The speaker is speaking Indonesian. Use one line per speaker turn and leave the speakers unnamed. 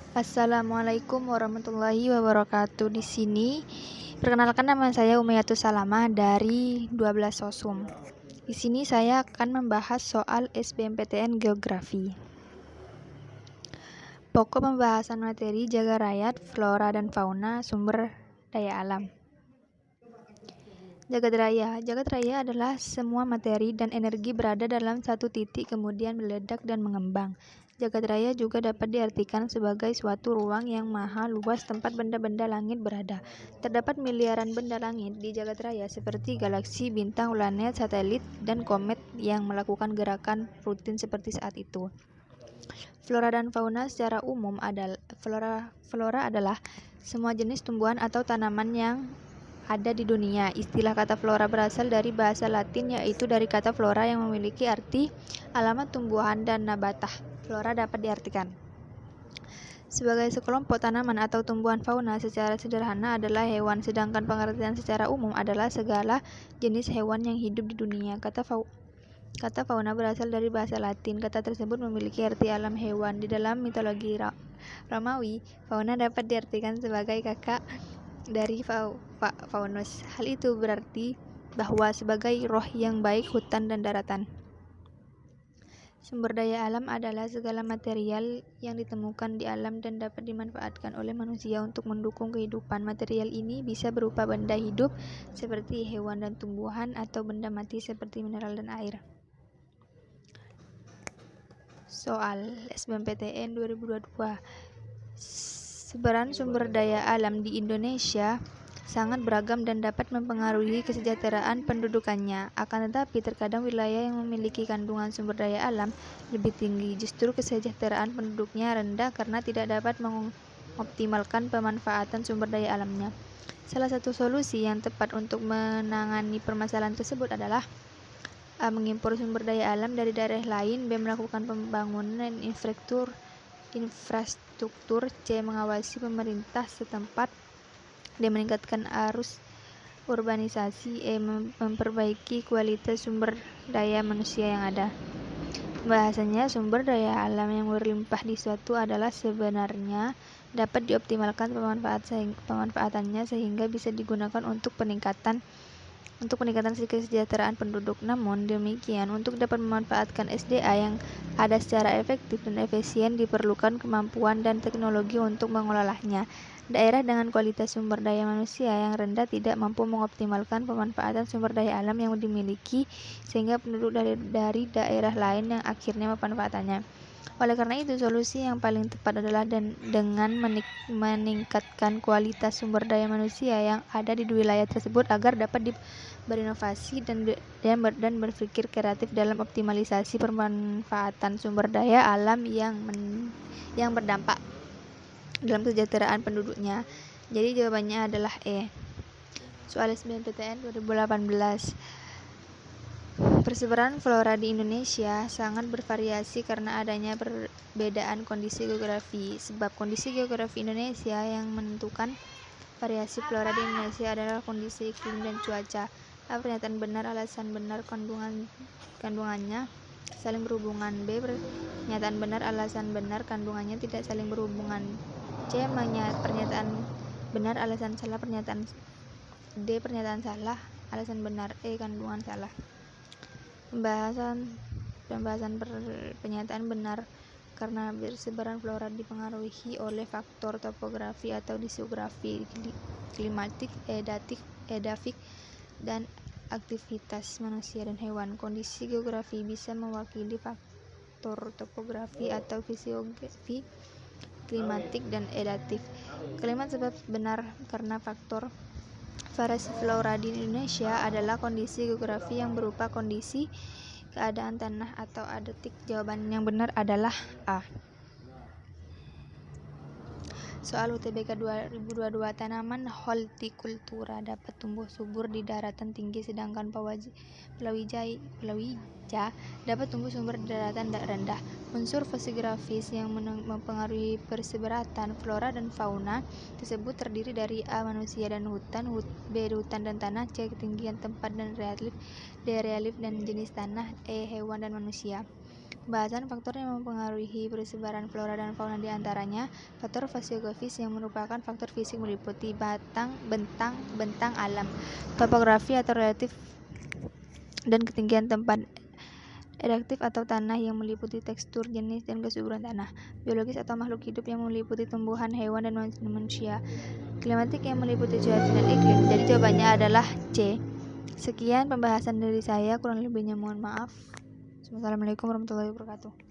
Assalamualaikum warahmatullahi wabarakatuh. Di sini perkenalkan, nama saya Umayyatus Salamah dari 12 Sosum. Di sini saya akan membahas soal SBMPTN Geografi. Pokok pembahasan materi jaga rayat, flora dan fauna, sumber daya alam. Jagat raya adalah semua materi dan energi berada dalam satu titik kemudian meledak dan mengembang. Jagat raya juga dapat diartikan sebagai suatu ruang yang maha luas tempat benda-benda langit berada. Terdapat miliaran benda langit di jagat raya seperti galaksi, bintang, planet, satelit, dan komet yang melakukan gerakan rutin seperti saat itu. Flora dan fauna secara umum flora adalah semua jenis tumbuhan atau tanaman yang ada di dunia. Istilah kata flora berasal dari bahasa Latin, yaitu dari kata flora yang memiliki arti alamat tumbuhan dan nabatah. Flora dapat diartikan sebagai sekelompok tanaman atau tumbuhan. Fauna secara sederhana adalah hewan, sedangkan pengertian secara umum adalah segala jenis hewan yang hidup di dunia. Kata fauna berasal dari bahasa Latin. Kata tersebut memiliki arti alam hewan. Di dalam mitologi Romawi, fauna dapat diartikan sebagai kakak dari Faunus. Hal itu berarti bahwa sebagai roh yang baik hutan dan daratan. Sumber daya alam adalah segala material yang ditemukan di alam dan dapat dimanfaatkan oleh manusia untuk mendukung kehidupan. Material ini bisa berupa benda hidup seperti hewan dan tumbuhan, atau benda mati seperti mineral dan air. Soal SBMPTN 2022. Sebaran sumber daya alam di Indonesia sangat beragam dan dapat mempengaruhi kesejahteraan pendudukannya. Akan tetapi, terkadang wilayah yang memiliki kandungan sumber daya alam lebih tinggi, justru kesejahteraan penduduknya rendah karena tidak dapat mengoptimalkan pemanfaatan sumber daya alamnya. Salah satu solusi yang tepat untuk menangani permasalahan tersebut adalah A. Mengimpor sumber daya alam dari daerah lain. B. Melakukan pembangunan infrastruktur. C. Mengawasi pemerintah setempat. D. Meningkatkan arus urbanisasi. E. Memperbaiki kualitas sumber daya manusia yang ada. Bahasanya, sumber daya alam yang berlimpah di suatu adalah sebenarnya dapat dioptimalkan pemanfaatannya sehingga bisa digunakan untuk peningkatan kesejahteraan penduduk. Namun demikian, untuk dapat memanfaatkan SDA yang ada secara efektif dan efisien diperlukan kemampuan dan teknologi untuk mengelolanya. Daerah dengan kualitas sumber daya manusia yang rendah tidak mampu mengoptimalkan pemanfaatan sumber daya alam yang dimiliki, sehingga penduduk dari daerah lain yang akhirnya memanfaatkannya. Oleh karena itu, solusi yang paling tepat adalah dengan meningkatkan kualitas sumber daya manusia yang ada di wilayah tersebut agar dapat berinovasi dan berpikir kreatif dalam optimalisasi pemanfaatan sumber daya alam yang berdampak dalam kesejahteraan penduduknya. Jadi jawabannya adalah E. Soal SBMPTN 2018. Persebaran flora di Indonesia sangat bervariasi karena adanya perbedaan kondisi geografi. Sebab kondisi geografi Indonesia yang menentukan variasi flora di Indonesia adalah kondisi iklim dan cuaca. A. Pernyataan benar, alasan benar, kandungannya saling berhubungan. B. Pernyataan benar, alasan benar, kandungannya tidak saling berhubungan. C. Pernyataan benar, alasan salah, D. Pernyataan salah, alasan benar. E. Kandungan salah. Pembahasan pernyataan benar karena persebaran flora dipengaruhi oleh faktor topografi atau disiografi, klimatik, edafik, dan aktivitas manusia dan hewan. Kondisi geografi bisa mewakili faktor topografi atau fisiografi, klimatik, dan edatif. Kalimat sebab benar karena faktor variasi flora di Indonesia adalah kondisi geografi yang berupa kondisi keadaan tanah atau adetik. Jawaban yang benar adalah A. Soal UTBK 2022. Tanaman hortikultura dapat tumbuh subur di daratan tinggi, sedangkan palawija dapat tumbuh subur di daratan rendah. Unsur fisiografis yang mempengaruhi persebaratan flora dan fauna tersebut terdiri dari A. Manusia dan hutan, B. Hutan dan tanah, C. Ketinggian tempat dan relief, D. Relief dan jenis tanah, E. Hewan dan manusia. Pembahasan faktor yang mempengaruhi persebaran flora dan fauna di antaranya faktor fisiografis yang merupakan faktor fisik meliputi bentang alam, topografi atau relatif dan ketinggian tempat, edaktif atau tanah yang meliputi tekstur, jenis, dan kesuburan tanah, biologis atau makhluk hidup yang meliputi tumbuhan, hewan, dan manusia, klimatik yang meliputi cuaca dan iklim. Jadi jawabannya adalah C. Sekian pembahasan dari saya, kurang lebihnya mohon maaf. Assalamualaikum warahmatullahi wabarakatuh.